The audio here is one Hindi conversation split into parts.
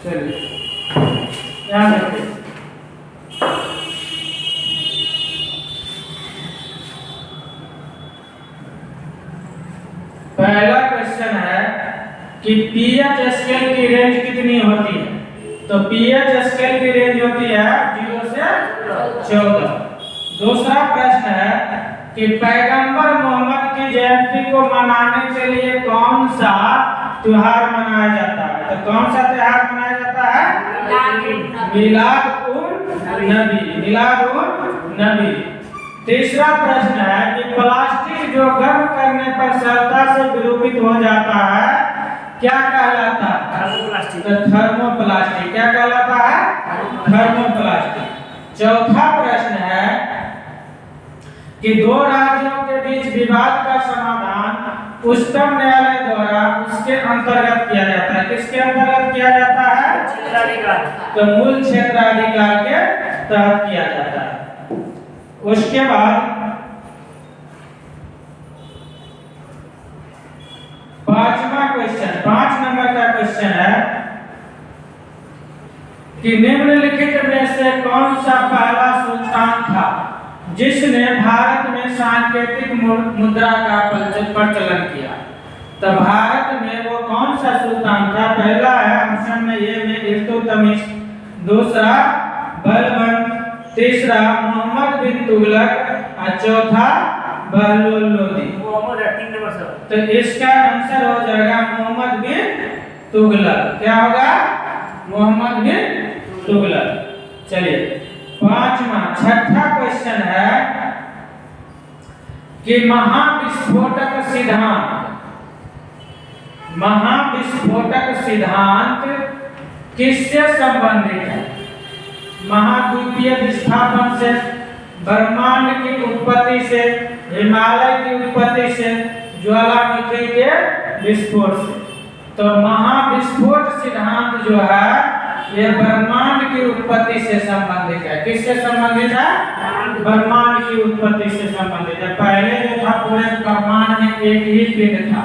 चलिए ध्यान रखिए। पहला क्वेश्चन है कि पीएच स्केल की रेंज कितनी होती है? तो पीएच स्केल की रेंज होती है 0 से 14। दूसरा प्रश्न है कि पैगंबर मोहम्मद की जयंती को मनाने के लिए कौन सा त्योहार मनाया जाता है? तो कौन सा त्योहार मनाया जाता है? मिलाद उन नबी। मिलाद उन नबी। तीसरा प्रश्न है कि प्लास्टिक जो गर्म करने पर सरलता से विरूपित हो जाता है क्या कहलाता है? थर्मोप्लास्टिक। तो थर्मोप्लास्टिक। क्या कहलाता है? थर्मोप्लास्टिक। चौथा प्रश्न है कि दो राज्यों के बीच विवाद का समाधान उच्चतम न्यायालय द्वारा उसके अंतर्गत किया जाता है। किसके अंतर्गत किया जाता है? क्षेत्राधिकार। तो मूल क्षेत्राधिकार के तहत किया जाता है। उसके बाद पांचवा क्वेश्चन, 5 नंबर का क्वेश्चन है कि निम्नलिखित में से कौन सा पहला सुल्तान था जिसने भारत में सांकेतिक मुद्रा का प्रचलन किया? तो भारत में वो कौन सा सुल्तान था? पहला है ऑप्शन में ए में इल्तुतमिश, दूसरा बलबन, तीसरा मोहम्मद बिन तुगलक और चौथा बहलुल लोदी। मोहम्मद है 3 नंबर से। तो इसका आंसर हो जाएगा मोहम्मद बिन तुगलक। क्या होगा? मोहम्मद बिन तुगलक। चलिए छठा क्वेश्चन है कि महाविस्फोटक सिद्धांत किससे संबंधित है? महाद्वीपीय विस्थापन से, ब्रह्मांड की उत्पत्ति से, हिमालय की उत्पत्ति से, ज्वालामुखी के विस्फोट से। तो महाविस्फोट सिद्धांत जो है ये ब्रह्मांड की उत्पत्ति से संबंधित है। किससे संबंधित है? ब्रह्मांड की उत्पत्ति से संबंधित है। पहले जो था पूरे ब्रह्मांड में एक ही पिंड था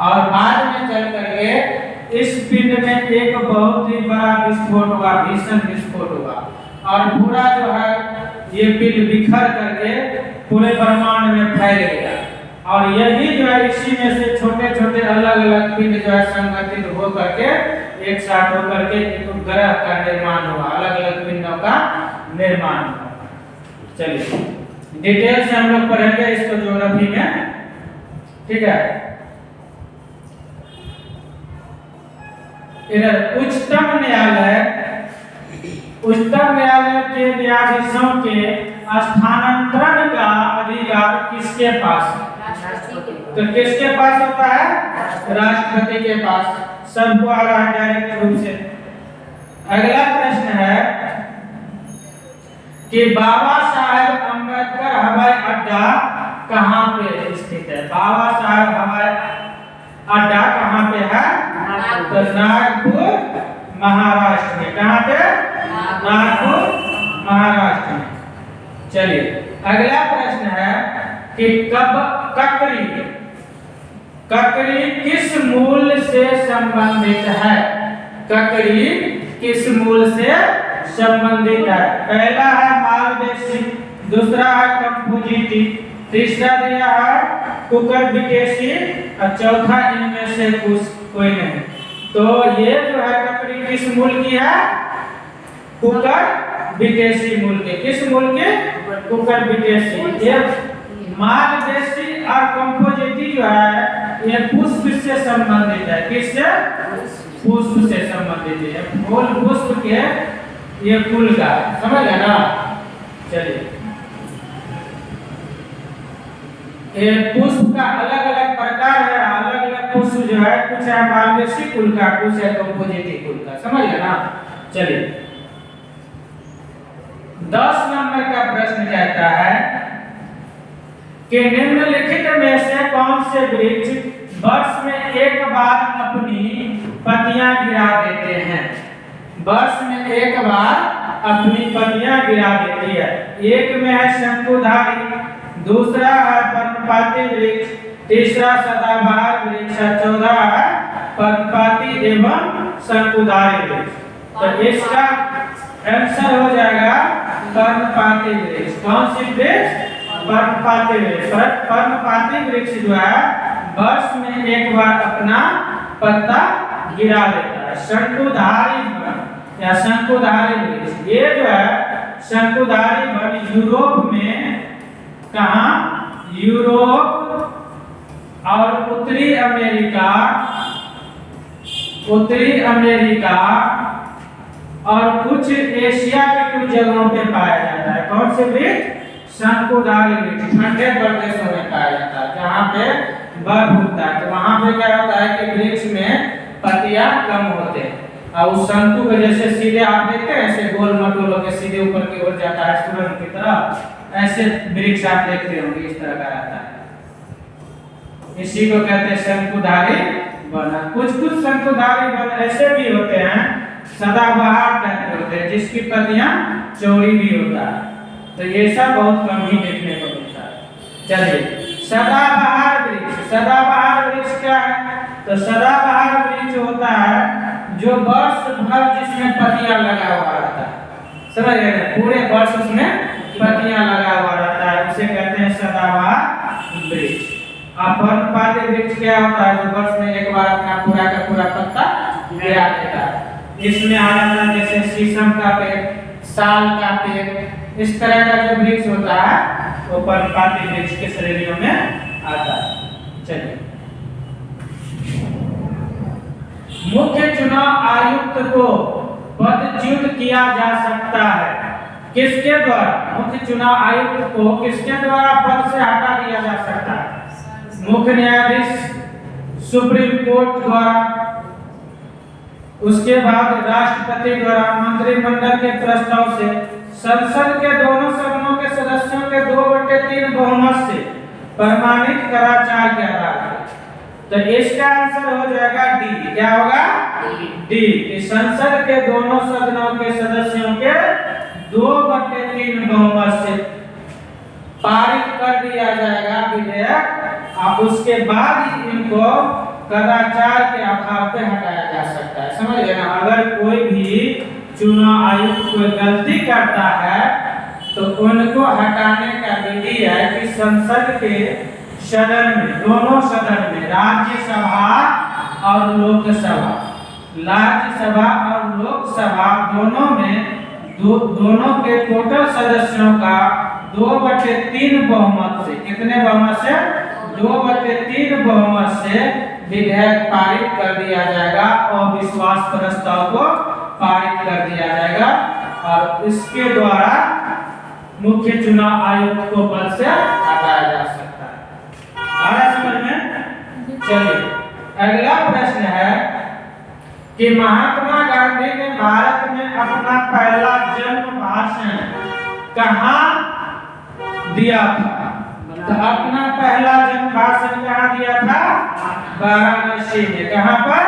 और बाद में चल करके इस पिंड में एक बहुत ही बड़ा विस्फोट हुआ, भीषण विस्फोट हुआ और पूरा जो है ये पिंड बिखर करके पूरे ब्रह्मांड में फैल गया। और यही जो है इसी में से छोटे छोटे अलग अलग पिंड जो है संगठित हो करके एक साथ होकर के एक ग्रह का निर्माण हुआ, अलग अलग पिंडों का निर्माण हुआ। चलिए डिटेल से हम लोग पढ़ेंगे इसको ज्योग्राफी में, ठीक है। इधर उच्चतम न्यायालय के न्यायाधीशों के स्थानांतरण का अधिकार किसके पास है? तो किसके पास होता है? राष्ट्रपति के पास। सबको आ रहा है डायरेक्ट रूप से। अगला प्रश्न है कि बाबा साहेब अम्बेडकर हवाई अड्डा कहाँ पे स्थित है? बाबा साहेब हवाई अड्डा कहाँ पे है? तो नागपुर महाराष्ट्र में। कहाँ पे? नागपुर महाराष्ट्र में। चलिए अगला प्रश्न है कि ककरी किस मूल से संबंधित है? ककरी किस मूल से संबंधित है? पहला है मालवेसी, दूसरा है कंफुजिटी, तीसरा दिया है कुकरबिटेसी और चौथा इनमें से कोई नहीं। तो ये जो है ककरी किस मूल की है? कुकरबिटेसी मूल के। किस मूल के? कुकरबिटेसी। ये मालवेसी और कंफुजिटी जो है ये पुष्प से संबंधित है। किससे? पुष्प से संबंधित है। फूल पुष्प के ये कुल का, समझ गए ना? चलिए ये पुष्प का अलग अलग प्रकार है, अलग अलग पुष्प जो है, कुछ है मालवेसी कुल का, कुछ है कंफुजिटी कुल का, समझ गए ना? चलिए 10 नंबर का प्रश्न कहता है कि निम्नलिखित में से कौन से वृक्ष वर्ष में एक बार अपनी पत्तियां गिरा देते हैं? वर्ष में एक बार अपनी पत्तियां गिरा देती है। एक में है शंकुधारी, दूसरा है पर्णपाती वृक्ष, तीसरा सदाबहार वृक्ष, चौथा है पर्णपाती एवं शंकुधारी वृक्ष। तो इसका आंसर हो जाएगा पर्णपाती वृक्ष। कौन सी वृक्ष? पर्णपाती वृक्ष। पर्णपाती वृक्ष जो है वर्ष में एक बार अपना पत्ता गिरा देता है। शंकुधारी वन या शंकुधारी वृक्ष, ये जो है शंकुधारी वन यूरोप में, कहाँ? यूरोप और उत्तरी अमेरिका और कुछ एशिया के कुछ जगहों पे पाया जाता है। कौन से वृक्ष? शंकुधारी वृक्ष ठंडे प्रदेशों में पाया जाता है जहाँ पे बर्फ होता है। तो वहाँ पे क्या होता है कि वृक्ष में पत्तियां कम होते हैं और उस शंकु को जैसे सीधे आप देखते हैं ऐसे गोल मटोल होकर सीधे ऊपर की ओर जाता है सुरंग की तरह, ऐसे वृक्ष आप देखते होंगे इस तरह का रहता है। इसी को कहते हैं शंकुधारी वन। कुछ शंकुधारी वन ऐसे भी होते हैं सदाबहार टाइप के होते हैं जिसकी पत्तियां चौड़ी भी होता है। तो ये सब बहुत कम ही देखने को मिलता है। चलिए, सदाबहार वृक्ष क्या है? तो सदाबहार वृक्ष होता है जो वर्ष भर जिसमें पत्तियां लगा हुआ रहता है। समझ गए ना? पूरे वर्ष उसमें पत्तियां लगा हुआ रहता है, उसे कहते हैं सदाबहार वृक्ष। और पर्णपाती वृक्ष क्या होता है? जो वर्ष में एक बार अपना पूरा का पूरा पत्ता गिरा देता है। इसमें आ जाता है जैसे शीशम का पेड़, साल का पेड़, इस तरह का जो वृक्ष होता है वो पर्णपाती वृक्ष के श्रेणियों में आता है। चलिए, मुख्य चुनाव आयुक्त को पदच्युत किया जा सकता है किसके द्वारा? मुख्य चुनाव आयुक्त को किसके द्वारा पद से हटा दिया जा सकता है? मुख्य न्यायाधीश, सुप्रीम कोर्ट द्वारा, उसके बाद राष्ट्रपति द्वारा, मंत्रिमंडल के प्रस्ताव से, संसद के दोनों सदनों के सदस्यों के 2/3 बहुमत से प्रमाणित कराचार के आधार पर। तो इसका आंसर हो जाएगा डी। क्या होगा? डी। कि संसद के दोनों सदनों के सदस्यों के 2/3 बहुमत से पारित कर दिया जाएगा विधेयक, और उसके बाद ही इनको कदाचार के अभाव पे हटाया जा सकता है। समझ गए ना? अगर कोई भी चुनाव आयुक्त कोई गलती करता है तो उनको हटाने का विधि है कि संसद के सदन में, दोनों सदन में, राज्यसभा और लोकसभा, राज्यसभा और लोकसभा दोनों में दोनों के टोटल सदस्यों का 2/3 बहुमत से, कितने बहुमत से? 2/3 बहुमत से विधेयक पारित कर दिया जाएगा और विश्वास प्रस्ताव को पारित कर दिया जाएगा और इसके द्वारा मुख्य चुनाव आयुक्त को पद से हटाया जा सकता है। आ रहा समझ में? चलिए, अगला प्रश्न है कि महात्मा गांधी ने भारत में अपना पहला जन्म भाषण कहाँ दिया था? तो अपना पहला जन्म भाषण कहाँ दिया था? वाराणसी में। कहाँ पर?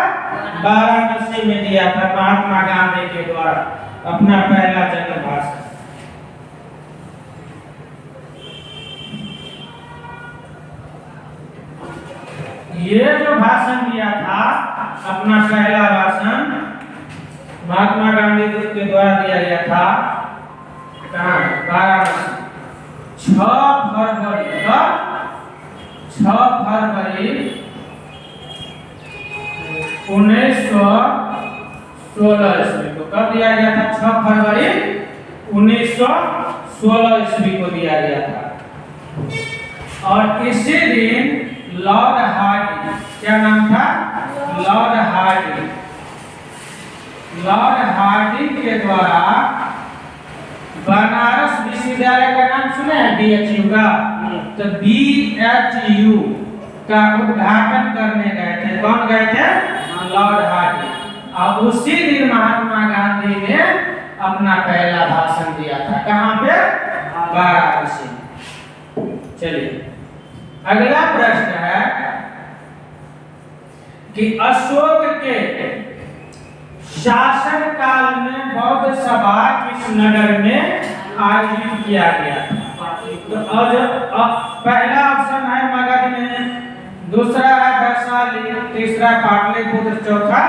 वाराणसी में दिया था महात्मा गांधी के द्वारा अपना पहला जन्म भाषण। ये जो भाषण दिया था, अपना पहला भाषण महात्मा गांधी के द्वारा दिया गया था कहाँ? वाराणसी। 6 फरवरी 1916 ईस्वी को। कब दिया गया था? 6 फरवरी 1916 ईस्वी को दिया गया था। और इसी दिन लॉर्ड हार्डी, क्या नाम था? लॉर्ड हार्डी, लॉर्ड हार्डी के द्वारा बनारस विश्वविद्यालय का नाम सुने हैं? BHU का। तो BHU का उद्घाटन करने गए थे। कौन गए थे? Lord Hardy. और उसी दिन महात्मा गांधी ने अपना पहला भाषण दिया था। कहाँ पे? वाराणसी। चलिए, अगला प्रश्न है कि अशोक के शासन काल में बौद्ध सभा किस नगर में आयोजित किया गया था? तो पहला ऑप्शन है मगध में, दूसरा है वैशाली, तीसरा पाटलिपुत्र, चौथा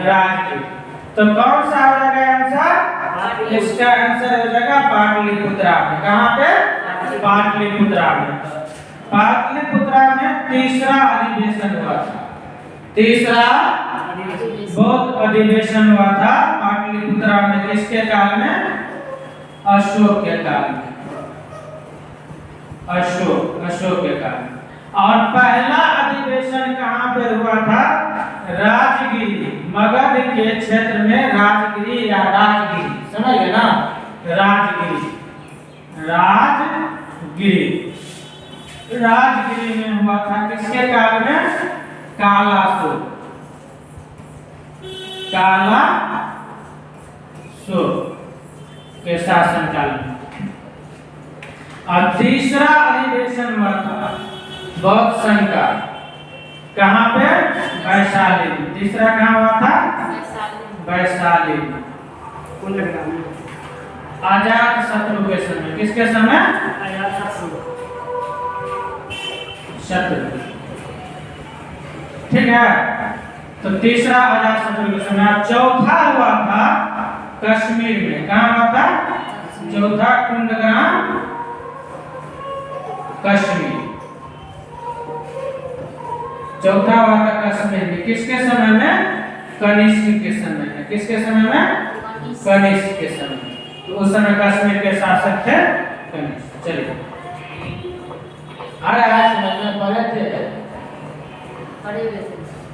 राजगीर। तो कौन सा हो जाएगा आंसर? इसका आंसर हो जाएगा पाटलिपुत्रा में। कहाँ पे? पाटलिपुत्रा में। पाटलिपुत्रा में तीसरा अधिवेशन हुआ था। तीसरा बौद्ध अधिवेशन हुआ था पाटलिपुत्रा में। किसके काल में? अशोक के काल में। अशोक के काल में। और पहला अधिवेशन कहाँ पे हुआ था? राजगिरी, मगध के क्षेत्र में राजगिरी या राजगिरी, समझ गए ना? राजगिरी में हुआ था। किसके काल में? कालासुर के शासन काल में। और तीसरा अधिवेशन हुआ था बौद्ध संघ का। कहाँ पे? वैशाली में। तीसरा कहाँ हुआ था? वैशाली में। आजाद शत्रु के समय। किसके समय? शत्रु। ठीक है, तो तीसरा आजाद शत्रु के समय। चौथा हुआ था कश्मीर में। कहाँ हुआ था? चौथा कुंडग्राम कश्मीर। चौथा हुआ था कश्मीर में। किसके समय में? कनिष्क के समय में। किसके समय में? कनिष्क के समय में। तो उस समय कश्मीर के शासक थे कनिष्क। चलिए, अरे आज समझ में पढ़े थे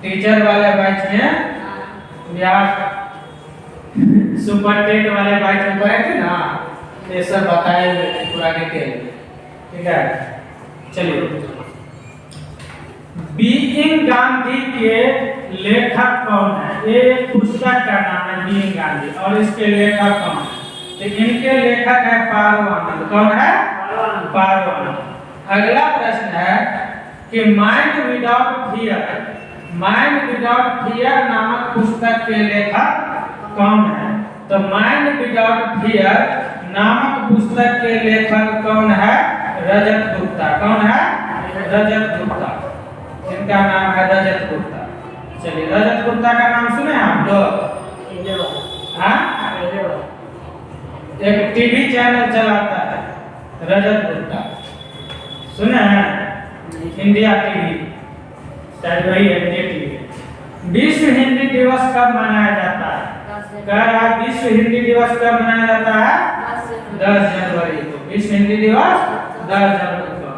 टीचर वाले बैच में या सुपर टेट वाले बैच में पढ़े थे ना, ये सब बताए हुए थे पूरा डिटेल। ठीक है, चलिए। बीइंग गांधी के लेखक कौन है? ये पुस्तक का नाम है बीइंग गांधी, और इसके लेखक कौन है? तो इनके लेखक है पारवानंद। कौन है? पारवानंद। अगला प्रश्न है कि माइंड विदाउट फियर नामक पुस्तक के लेखक कौन है? तो माइंड विदाउट फियर नामक पुस्तक के लेखक कौन है? रजत गुप्ता। कौन है? रजत गुप्ता। इनका नाम है रजत गुप्ता। चलिए, रजत गुप्ता का नाम सुने आप लोग? एक टीवी चैनल चलाता है रजत गुप्ता, सुने हैं? इंडिया टीवी, शायद वही है, इंडिया टीवी। विश्व हिंदी दिवस कब मनाया जाता है? कह रहा है विश्व हिंदी दिवस कब मनाया जाता है? 10 जनवरी को। विश्व हिंदी दिवस 10 जनवरी को।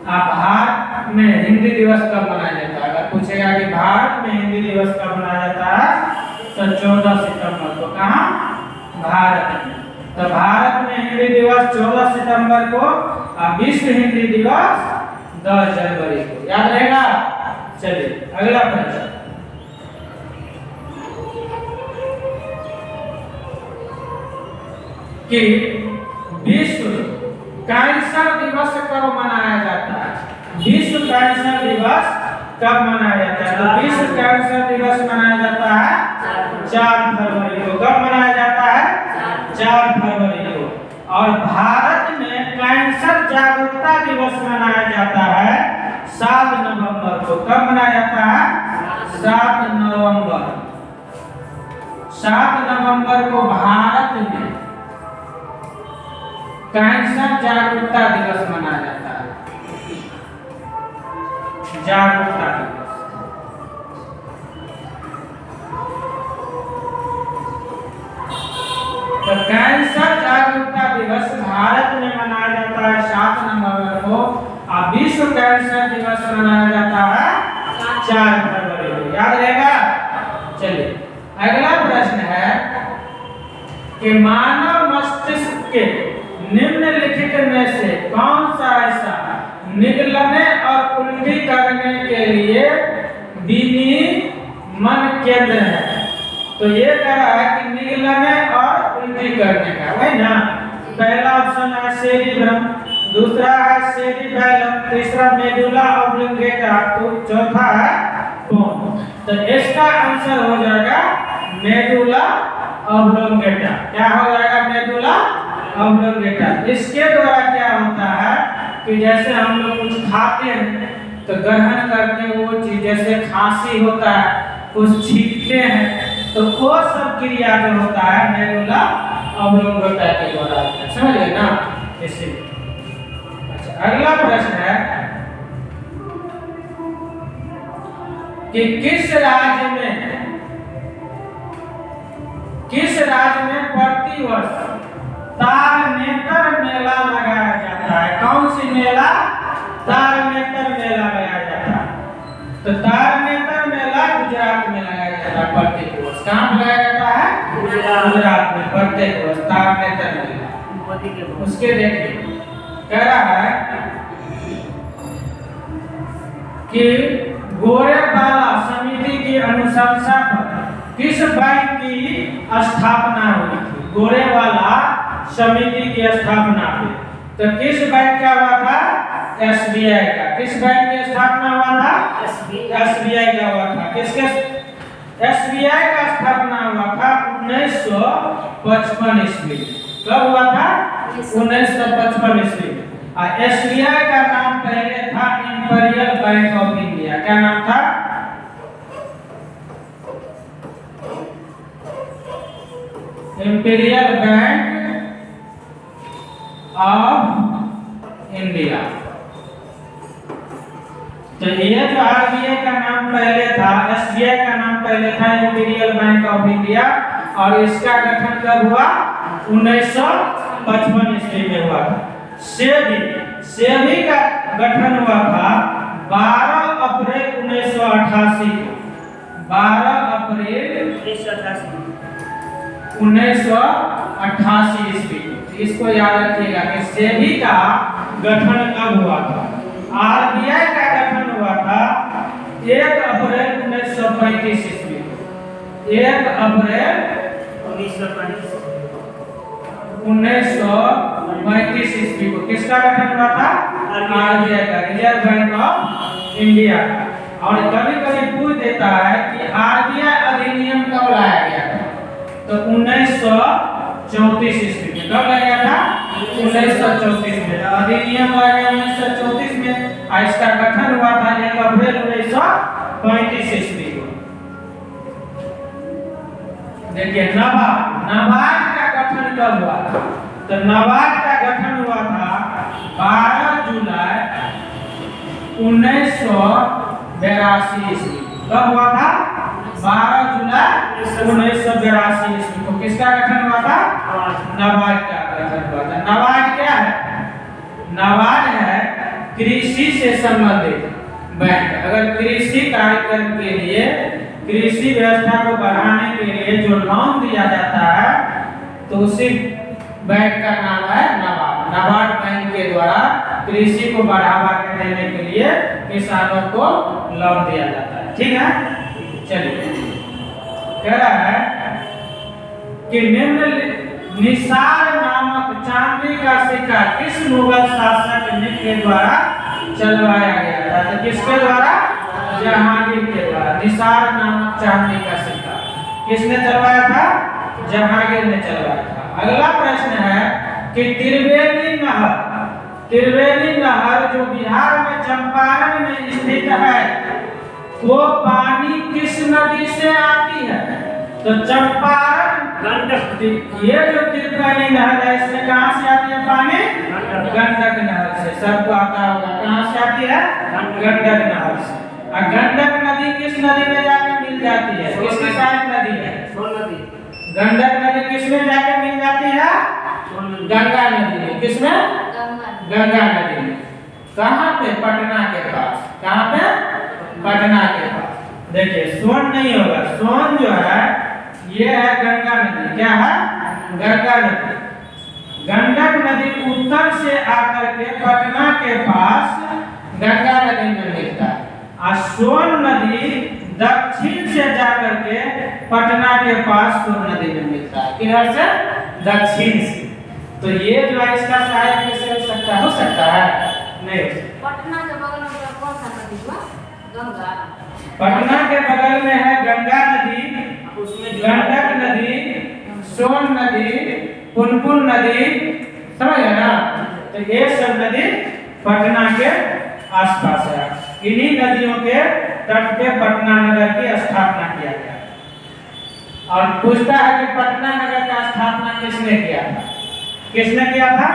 आप भारत में हिंदी दिवस कब मनाया जाता है? अगर पूछेगा कि भारत में हिंदी दिवस कब मनाया जाता है, तो 14 सितंबर को। कहाँ? भारत में। तो भारत में हिंदी दिवस 14 सितंबर को और विश्व हिंदी दिवस 10 जनवरी को। याद रहेगा? चलिए, अगला प्रश्न। कि विश्व कैंसर दिवस कब मनाया जाता है? विश्व कैंसर दिवस कब मनाया जाता है? तो विश्व कैंसर दिवस मनाया जाता है 4 फरवरी को। कब मनाया जाता है? 4 फरवरी को। और भारत में कैंसर जागरूकता दिवस मनाया जाता है 7 नवंबर को। कब मनाया जाता है? 7 नवंबर। 7 नवंबर को भारत में कैंसर जागरूकता दिवस मनाया जाता है। जागरूकता दिवस। तो कैंसर जागरूकता दिवस भारत में मनाया जाता है 7 नवंबर को और विश्व कैंसर दिवस मनाया जाता है 4 फरवरी को। याद रहेगा? चलिए, अगला प्रश्न है कि मानव मस्तिष्क के निम्नलिखित में से कौन सा ऐसा निगलने और उल्टी करने के लिए विनियमन केंद्र है? तो ये कह रहा है कि निगलने और उल्टी करने का, वही ना? पहला ऑप्शन है सेरिब्रम, दूसरा है सेरिबैलम, तीसरा मेडुला ऑब्लिंगेटा, तो चौथा है बोन। तो इसका आंसर हो जाएगा मेडुला ऑब्लिंगेटा। क्या हो जाएगा? मेडुला ऑब्लिंगेटा। इसके द्वारा क्या होता है कि जैसे हम लोग कुछ खाते हैं तो ग्रहण करते हैं वो चीज, जैसे खांसी होता है, कुछ छींकते हैं तो वो सब क्रिया जो होता है मेडुला ऑब्लोंगेटा के द्वारा होता है, समझ गए ना? इसी अच्छा, अगला प्रश्न है कि किस राज्य में प्रतिवर्ष तारनेतर मेला लगाया जाता है? कौन सी मेला? तारनेतर मेला लगाया जाता है। तो तारनेतर मेला गुजरात में लगाया जाता है प्रत्येक वर्ष। कहाँ लगाया जाता है? गुजरात में प्रत्येक वर्ष तारनेतर मेला। उसके देखिए कह रहा है कि गोरेवाला समिति की अनुशंसा पर किस बैंक की स्थापना हुई थी? गोरेवाला समिति की स्थापना हुई तो किस बैंक का हुआ था? एसबीआई का। किस बैंक की स्थापना हुआ था? एसबीआई का हुआ था। किसके? एसबीआई का स्थापना हुआ था 1955 ईस्वी। कब हुआ था? 1955 ईस्वी। और एसबीआई का नाम पहले था इंपीरियल बैंक ऑफ इंडिया। क्या नाम था? Imperial bank of India. तो ये जो आरबीआई का नाम पहले था, एसबीआई का नाम पहले था इंपीरियल बैंक ऑफ इंडिया, और इसका गठन कब हुआ? 1955 ईस्वी में हुआ था। सेबी का गठन हुआ था 12 अप्रैल 1988 को। 12 अप्रैल 1988 ईस्वी को। इसको याद रखिएगा कि सेबी का गठन कब हुआ था। आरबीआई का गठन हुआ था 1 अप्रैल 1935 ईस्वी को। 1 अप्रैल 1935 ईस्वी को किसका गठन हुआ था? आरबीआई का, रिजर्व बैंक ऑफ इंडिया का। और कभी-कभी पूछ देता है कि आरबीआई अधिनियम कब लाया गया था? तो 1934 ईस्वी में। कब लाया था? 1934 में। अधिनियम लाया गया 1934 में, और इसका गठन हुआ था 1 अप्रैल 1935 ईस्वी को। देखिए नाबार्ड का गठन कब हुआ था? तो नाबार्ड का गठन हुआ था 12 जुलाई 1982 ईस्वी। कब हुआ था? 12 जुलाई 1982 ईस्वी को। किसका गठन हुआ था? नाबार्ड का गठन हुआ था। नाबार्ड क्या है? नाबार्ड है कृषि से संबंधित बैंक। अगर कृषि कार्यक्रम के लिए, कृषि व्यवस्था को बढ़ाने के लिए जो लोन दिया जाता है तो उसी बैंक का नाम है नाबार्ड। नाबार्ड बैंक के द्वारा कृषि को बढ़ावा देने के लिए किसानों को लोन दिया जाता है। ठीक है, चलिए कह रहा है कि निसार नामक चांदी का सिक्का किस मुगल शासक के द्वारा चलवाया गया था? तो किसके द्वारा? जहांगीर के द्वारा। निसार नामक चांदी का सिक्का किसने चलवाया था? जहांगीर ने चलवाया था। अगला प्रश्न है कि त्रिवेणी नहर जो बिहार में चंपारण में स्थित है वो पानी किस नदी से आती है? तो चंपारण गंडक। ये जो त्रिवेणी नहर है इसमें कहाँ से आती है पानी? गंडक नहर से। सबको आता होगा कहाँ से आती है? गंडक नहर से। और गंडक नदी किस नदी में जाकर मिल जाती है? किसकी सहायक नदी है? गंडक नदी किसमें जाकर मिल जाती है? गंगा नदी में। किसमें? गंगा नदी में। कहाँ पे? पटना के पास। कहाँ पे? पटना के पास। देखिए सोन नहीं होगा, सोन जो है ये है गंगा नदी। क्या है? गंगा नदी। गंडक नदी उत्तर से आकर के पटना के पास गंगा नदी में मिलता है, और सोन नदी दक्षिण से जाकर के पटना के पास सोन नदी में मिलता है। किधर से? दक्षिण से। तो ये जो है इसका सहायक कैसे हो सकता है? हो सकता है नहीं। पटना के बगल में कौन सा नदी हुआ? गंगा। पटना के बगल में है गंगा नदी, उसमें गंडक नदी, सोन नदी, पुनपुन नदी, समझ गए ना? तो ये सब नदी पटना के आसपास है। इन्हीं नदियों के तट पे पटना नगर की स्थापना किया गया। और पूछता है कि पटना नगर का स्थापना किसने किया था? किसने किया था?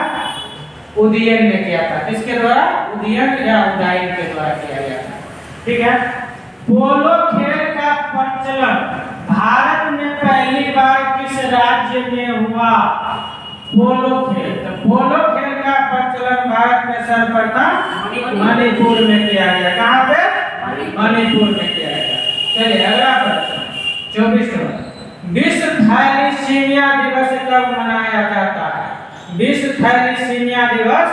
उदयन ने किया था। किसके द्वारा? उदयन या उदयन के द्वारा किया गया था। ठीक है। पोलो खेल का प्रचलन भारत में पहली बार किस राज्य में हुआ? पोलो खेल। तो पोलो खेल का प्रचलन भारत में सर्वप्रथम मणिपुर में किया गया। कहाँ पे? मणिपुर में किया गया। चलिए अगला प्रश्न 24वां। विश्व थैलेसीमिया दिवस कब मनाया जाता है? विश्व थैलेसीमिया दिवस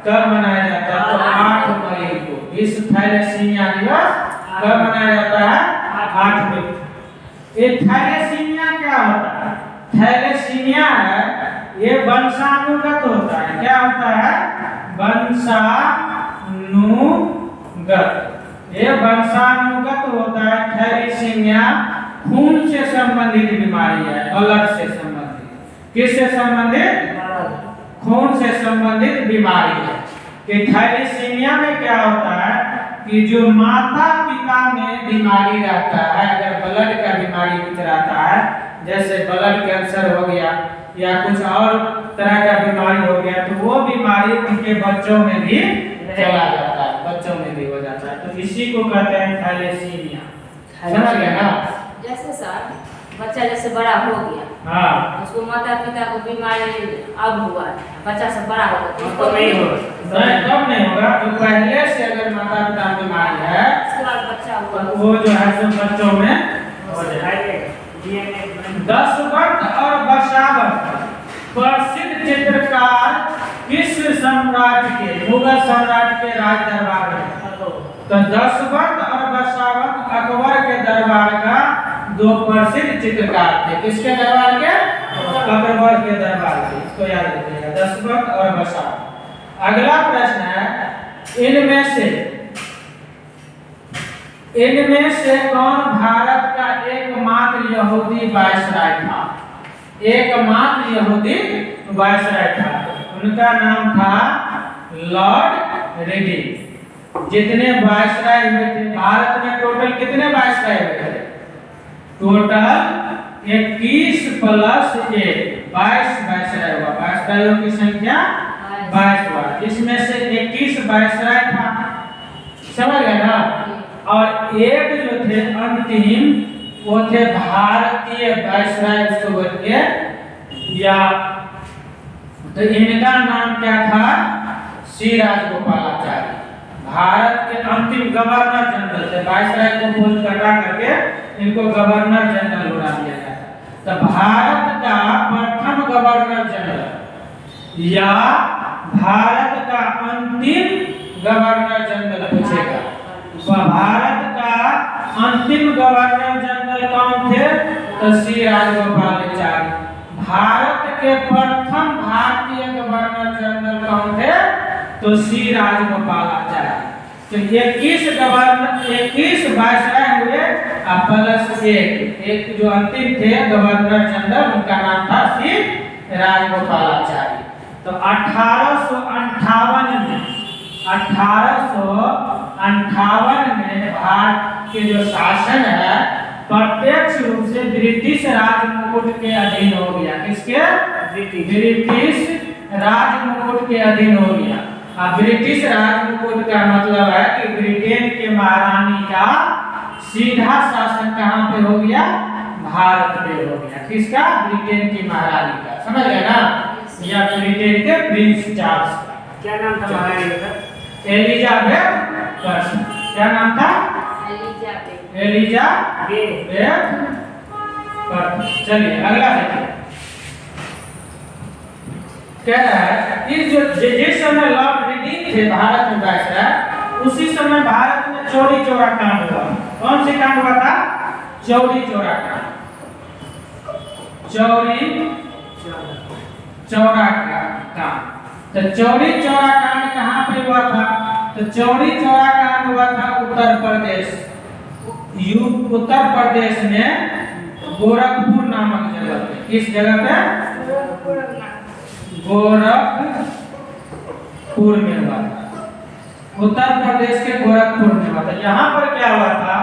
कब मनाया जाता है? तो 8 मई को विश्व थैलेसीमिया दिवस कब मनाया जाता है? 8 मई। ये थैलेसीमिया क्या होता है? थैलेसीमिया है ये वंशानुगत होता है। क्या होता है? वंशानुगत। ये वंशानुगत होता है। थैलेसीमिया खून से संबंधित बीमारी है, ब्लड से संबंधित। किससे संबंधित? खून से संबंधित बीमारी है। कि थैलेसीमिया में क्या होता है कि जो माता पिता में बीमारी रहता है, अगर ब्लड का बीमारी कुछ रहता है, जैसे ब्लड कैंसर हो गया या कुछ और तरह का बीमारी हो गया, तो वो बीमारी उनके बच्चों में भी चला जाता है, बच्चों में भी हो जाता है। तो इसी को कहते हैं थैलेसीमिया। समझ गए ना? जैसे सर बच्चा जैसे बड़ा हो गया, हाँ, उसको माता पिता को बीमारी अब हुआ है, बच्चा सब बड़ा हो गया तो उसको नहीं होगा। नहीं तब नहीं होगा। तो पहले से अगर माता पिता में बीमारी है उसके बाद बच्चा हुआ तो वो जो है सब बच्चों में हो जाएगा। दशरथ और बसावत प्रसिद्ध चित्रकार किस सम्राट के, मुगल सम्राट के राज दरबार में? तो दशरथ और बसावत अकबर के दरबार का दो प्रसिद्ध चित्रकार थे। किसके दरबार के? अकबर के दरबार के। इसको याद रखिएगा, दशरथ और बसावत। अगला प्रश्न है इनमें से कौन भारत का एकमात्र यहूदी वायसराय था? एकमात्र यहूदी वायसराय था। उनका नाम था लॉर्ड रीडिंग। जितने वायसराय हुए थे भारत में, टोटल कितने वायसराय हुए थे? टोटल 21 प्लस 1 22 वायसराय हुआ। वायसरायों की संख्या 22 हुआ। इसमें से 21 वायसराय था। समझ गए ना? और एक जो थे अंतिम, वो थे भारतीय वायसराय, उसको बोलते या तो इनका नाम क्या था? श्री राजगोपालाचारी। भारत के अंतिम गवर्नर जनरल थे। वायसराय को पोस्ट कटा करके इनको गवर्नर जनरल बना दिया गया। तो भारत का प्रथम गवर्नर जनरल या भारत का अंतिम गवर्नर जनरल पूछेगा। भारत का अंतिम गवर्नर जनरल कौन थे? तो श्री राजगोपालाचारी। भारत के प्रथम भारतीय गवर्नर जनरल कौन थे? तो श्री राजगोपालाचारी। तो 21 वायसराय हुए प्लस एक जो अंतिम थे गवर्नर जनरल, उनका नाम था श्री राजगोपालाचारी। तो 1858 में भारत के जो शासन है प्रत्यक्ष रूप से ब्रिटिश राज मुकुट के अधीन हो गया। किसके? ब्रिटिश राज मुकुट के अधीन हो गया। अब ब्रिटिश राज मुकुट का मतलब है कि ब्रिटेन के महारानी का सीधा शासन कहाँ पे हो गया? भारत पे हो गया। किसका? ब्रिटेन की महारानी का। समझ गए ना? या ब्रिटेन के प्रिंस चार्ल्स का। क्या नाम था महारानी का? एलिजाबेथ। क्या नाम था? एलिजाबेथ। चलिए अगला देखिए। कह रहा है कि जिस समय लॉर्ड रीडिंग थे भारत में वायसराय, उसी समय भारत में चौरी चौरा कांड हुआ। कौन से कांड हुआ था? चौरी चौरा कांड। चौरी चौरा कांड। तो चौरी चौरा कांड कहाँ पे हुआ था? तो चौरी चौरा कांड हुआ था उत्तर प्रदेश। उत्तर प्रदेश में गोरखपुर नामक जगह पे। किस जगह पे? गोरखपुर में हुआ था। उत्तर प्रदेश के गोरखपुर में हुआ था। यहाँ पर क्या हुआ था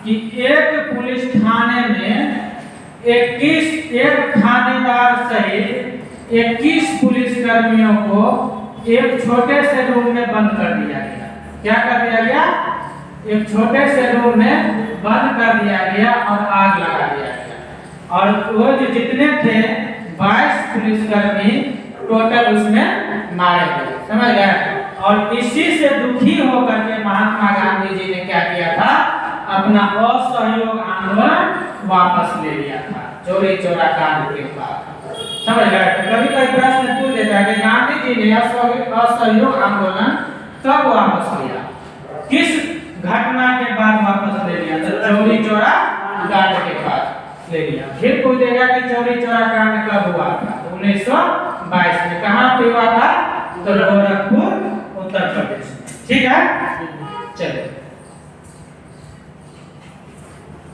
कि एक पुलिस थाने में एक थानेदार सहित 21 पुलिस कर्मियों को एक छोटे से रूम में बंद कर दिया गया। क्या कर दिया गया? एक छोटे से रूम में बंद कर दिया गया और आग लगा दिया गया। और वो जो जितने थे 22 पुलिसकर्मी टोटल उसमें मारे गए। समझ गए? और इसी से दुखी होकर के महात्मा गांधी जी ने क्या किया था? अपना असहयोग आंदोलन वापस ले लिया था चौरी चौरा कांड के बाद। समझ गए? कभी कभी प्रश्न पूछ लेता है कि गांधी जी ने असहयोग आंदोलन कब वापस लिया, किस घटना के बाद वापस ले लिया? तो चौरी चौरा कांड के बाद ले लिया। फिर पूछेगा कि चौरी चौरा कांड कब हुआ था? 1922 में। कहाँ पे हुआ था? तो गोरखपुर, उत्तर प्रदेश। ठीक है, चलिए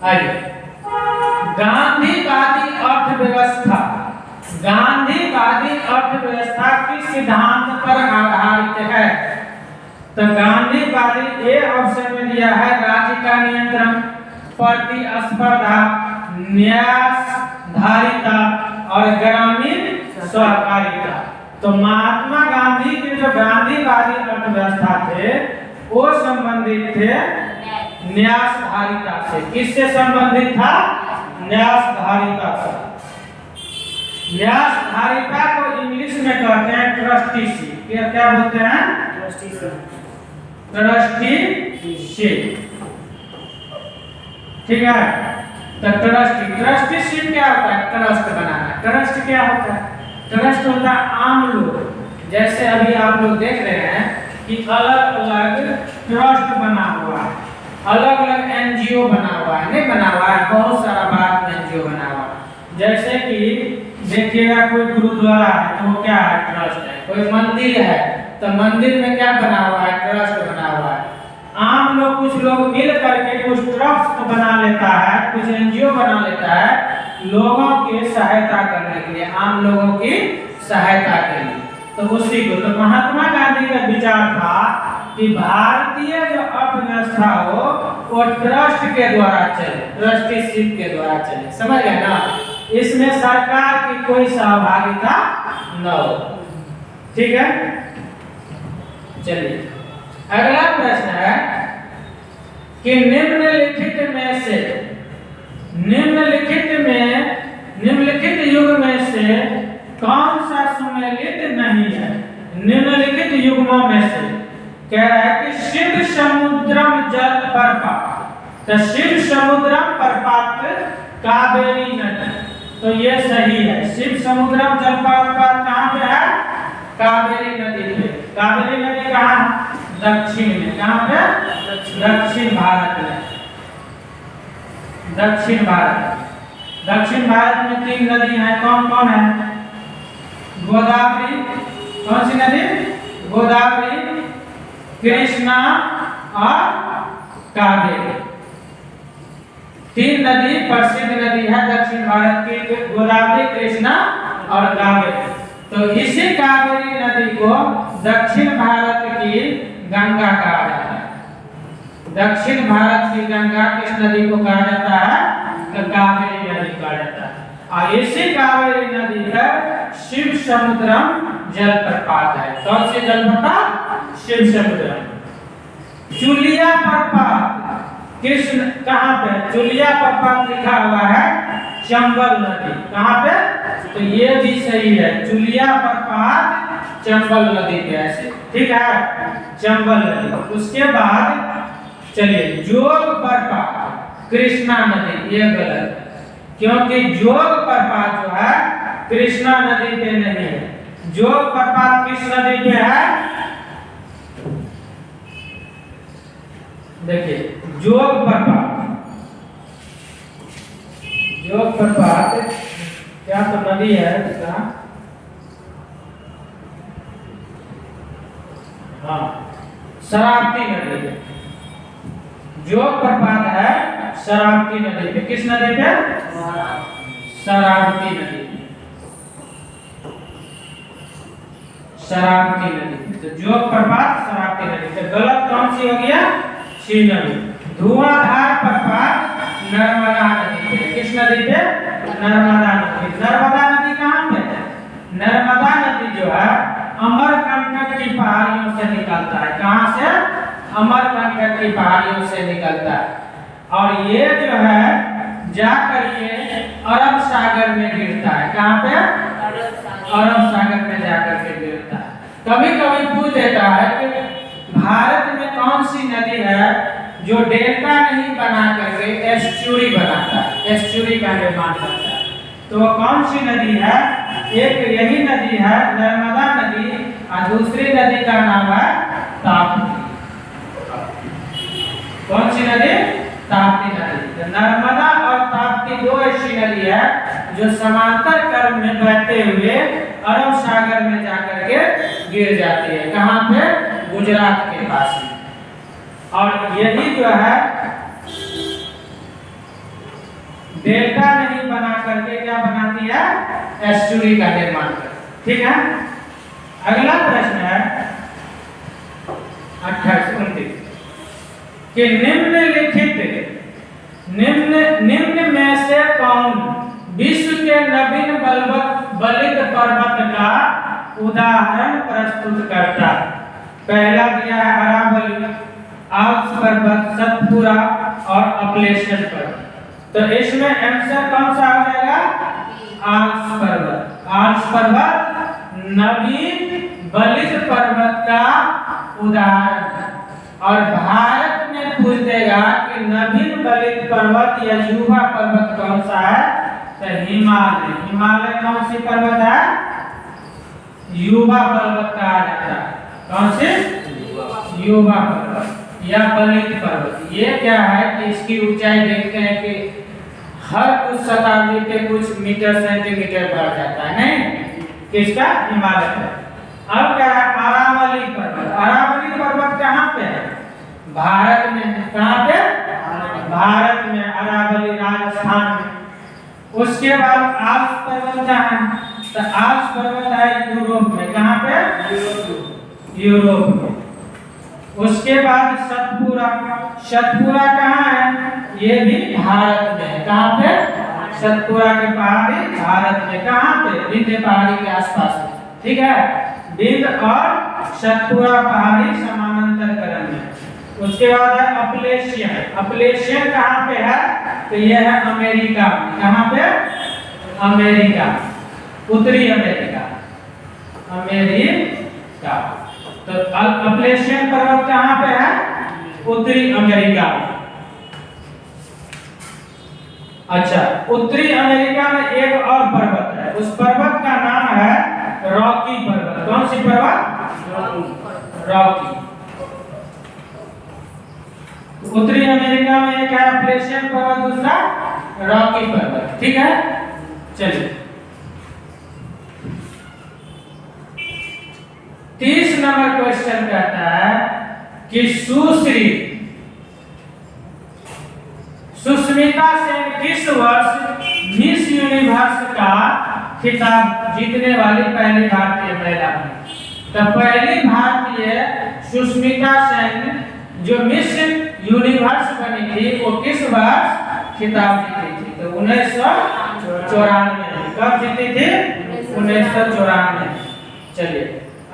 आइए। गांधीवादी अर्थव्यवस्था। गांधीवादी अर्थव्यवस्था किस सिद्धांत पर आधारित है? तो गांधीवादी ये ऑप्शन में दिया है राज्य का नियंत्रण, प्रतिस्पर्धा, न्यायधारिता और ग्रामीण सहकारिता। तो महात्मा गांधी के जो गांधीवादी अर्थव्यवस्था थे वो संबंधित थे न्यायधारिता से। किससे संबंधित था? न्यायधारिता से। न्यायधारिता को इंग्लिश में कहते हैं ट्रस्टीशिप। क्या बोलते हैं? ट्रस्टीशिप। ठीक है, तो ट्रस्टीशिप क्या होता है? ट्रस्ट बनाना। ट्रस्ट क्या होता है? ट्रस्ट होता है आम लोग, जैसे अभी आप लोग देख रहे हैं कि अलग अलग ट्रस्ट बना हुआ है, अलग अलग एनजीओ बना हुआ है, नहीं बना हुआ है? बहुत सारा बात एनजीओ बना हुआ है। जैसे कि देखिएगा कोई गुरुद्वारा है तो वो क्या है? ट्रस्ट है। कोई मंदिर है तो मंदिर में क्या बना हुआ है? ट्रस्ट बना हुआ है। आम लोग, कुछ लोग मिल करके कुछ ट्रस्ट बना लेता है, कुछ एनजीओ बना लेता है लोगों की सहायता करने के लिए, आम लोगों की सहायता के लिए। तो उसी को, तो महात्मा गांधी का विचार था कि भारतीय जो अर्थव्यवस्था हो वो ट्रस्ट के द्वारा चले, ट्रस्टीशिप के द्वारा चले। समझ गए ना? इसमें सरकार की कोई सहभागिता न हो। ठीक है, चलिए अगला प्रश्न है कि निम्नलिखित युग में से कौन सा सुमेलित नहीं है? निम्नलिखित युग्मों में से कह रहा है कि शिव समुद्रम जल प्रपात। तो शिव समुद्रम प्रपात कावेरी नदी, तो ये सही है। शिव समुद्रम जल प्रपात कहाँ पे है? कावेरी नदी पे। कावेरी नदी कहाँ? दक्षिण में। कहाँ पे? दक्षिण भारत में। दक्षिण भारत में 3 नदी हैं। कौन कौन है? गोदावरी, कौन सी नदी? गोदावरी, कृष्णा और कावेरी। 3 नदी प्रसिद्ध नदी है दक्षिण भारत की, गोदावरी, कृष्णा और कावेरी। तो इसी कावेरी नदी को दक्षिण भारत की गंगा कहा जाता है। दक्षिण भारत की गंगा किस नदी को कहा जाता है? कावेरी नदी कहा जाता है। और इसी कावेरी नदी पर शिव समुद्रम जलप्रपात है। कौन सी जलप्रपात? शिव समुद्रम। चुलिया प्रपात कृष्ण कहाँ पे? चुलिया प्रपात लिखा हुआ है चंबल नदी। कहाँ पे? तो ये भी सही है, चुलिया प्रपात चंबल नदी पे है। ठीक है, चंबल नदी। उसके बाद चलिए जोग प्रपात कृष्णा नदी, ये गलत है क्योंकि जोग प्रपात जो है कृष्णा नदी पे नहीं है। जोग प्रपात किस नदी पे है? देखिए जोग प्रपात क्या तो नदी है इसका? हाँ, शरावती नदी है। जोग प्रपात है शरावती नदी पे। किस नदी पे? शरावती नदी। शरावती नदी। तो जोग प्रपात शरावती नदी। तो गलत कौन सी हो गया? सी नदी। धुआंधार प्रपात नर्मदा नदी पे। किस नदी पे? नर्मदा नदी। नर्मदा नदी कहाँ पे है? नर्मदा नदी जो है अमरकंटक की पहाड़ियों से निकलता है। कहाँ से? अमरकंटक की पहाड़ियों से निकलता है और ये जो है जाकर के अरब सागर में गिरता है। कहाँ पे? अरब सागर में जाकर के गिरता है। कभी कभी पूछ देता है कि भारत में कौन सी नदी है जो डेल्टा नहीं बना करके एस्चुरी बनाता है, एस्चुरी का निर्माण करता है? तो वो कौन सी नदी है? एक यही नदी है नर्मदा नदी और दूसरी नदी का नाम है ताप्ती। कौन सी नदी? ताप्ती नदी। तो नर्मदा और ताप्ती दो ऐसी नदी है जो समांतर क्रम में बहते हुए अरब सागर में जाकर के गिर जाती है। कहाँ पे? गुजरात के पास में। और यही जो है डेल्टा नहीं बना करके क्या बनाती है? एस्चुरी का निर्माण करती। ठीक है, अगला प्रश्न है 28-29 कि निम्न में से कौन विश्व के नवीन बलित पर्वत का उदाहरण प्रस्तुत करता है? पहला दिया है अरावली, आल्प्स पर्वत, सतपुरा और अपलेशन पर्वत। तो इसमें आंसर कौन सा आ जाएगा? आल्प्स पर्वत। आल्प्स पर्वत नवीन बलित पर्वत का उदाहरण है। और भारत में पूछ देगा कि नवीन बलित पर्वत या युवा पर्वत कौन सा है? तो हिमालय। हिमालय कौन सी पर्वत है? युवा पर्वत कहा जाता है। कौन से? युवा पर्वत या बलित पर्वत। ये क्या है कि इसकी ऊंचाई देखते हैं कि हर कुछ शताब्दी पे कुछ मीटर सेंटीमीटर बढ़ जाता है। नहीं, किसका? हिमालय का। अब क्या है? अरावली पर्वत। अरावली पर्वत कहाँ पे है? भारत में। कहाँ पे? भारत में, अरावली राजस्थान में। उसके बाद आल्प्स पर्वत कहाँ है? तो आल्प्स पर्वत है यूरोप में। कहाँ पे? यूरोप में। उसके बाद सतपुरा। सतपुरा कहाँ है? ये भी भारत में है। कहाँ पे? सतपुरा के पहाड़ी भारत में। कहाँ पे? विंध्य पहाड़ी के आसपास में। ठीक है, विंध्य और सतपुरा पहाड़ी समानांतर क्रम में। उसके बाद है अपलेशियन। अपलेशियन कहाँ पे है? तो यह है अमेरिका में। कहाँ पे? अमेरिका, उत्तरी अमेरिका, अमेरिका। तो अपलेशियन पर्वत कहाँ पे है? उत्तरी अमेरिका में। अच्छा, उत्तरी अमेरिका में एक और पर्वत है, उस पर्वत का नाम है रॉकी पर्वत। कौन सी पर्वत? रॉकी। उत्तरी अमेरिका में एक है अपलेशियन पर्वत, दूसरा रॉकी पर्वत। ठीक है, चलिए 30 नंबर क्वेश्चन कहता है कि सुष्मिता सेन किस वर्ष मिस यूनिवर्स का खिताब जीतने वाली पहली भारतीय महिला बनी? तो पहली भारतीय सुष्मिता सेन जो मिस यूनिवर्स बनी थी वो किस वर्ष खिताब जीती थी? तो 1994। कब जीती थी? 1994। चलिए